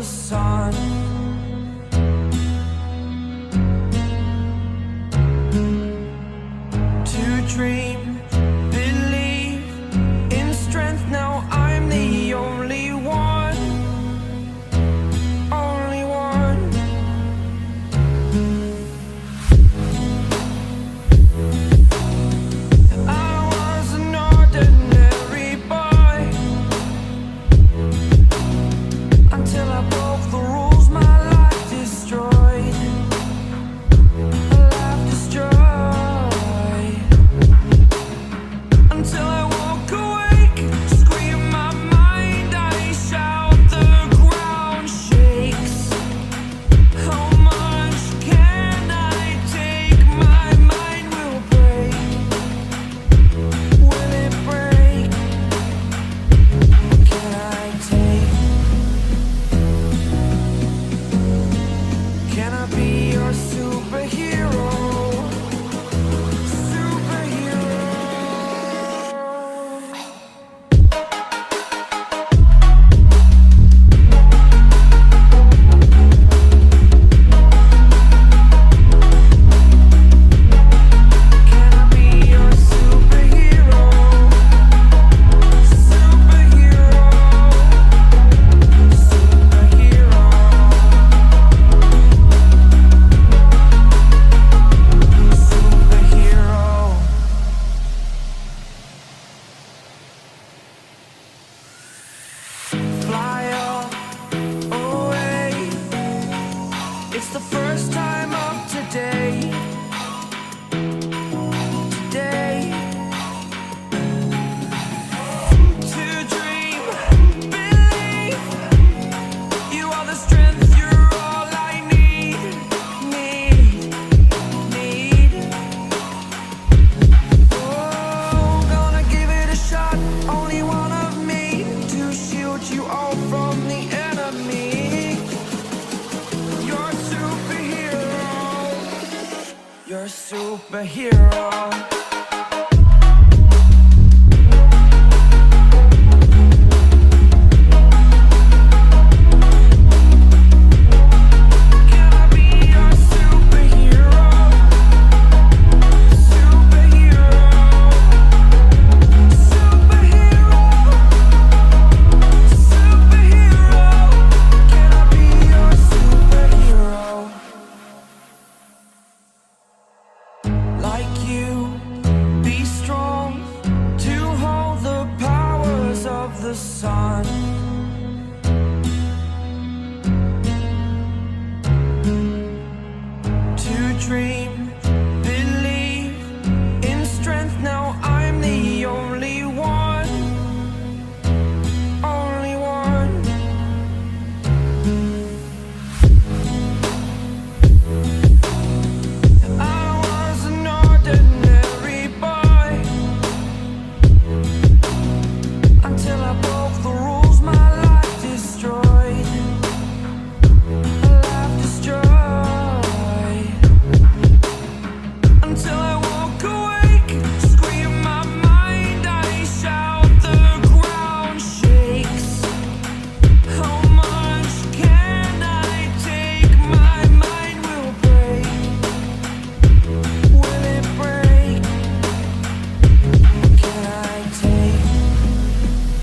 sun. To dream, believe in strength. Now I'm the only one, only one. I was an ordinary boy until I broke the rules. My life destroyed, life destroyed. Until I woke awake, scream my mind, I shout, the ground shakes. How much can I take? My mind will break. Will it break? Can I take? Can I be your superhero? It's the first time of today, today. To dream, believe. You are the strength, you're all I need. Oh, gonna give it a shot, only one of me, to shield you all from the enemy. You're a superhero.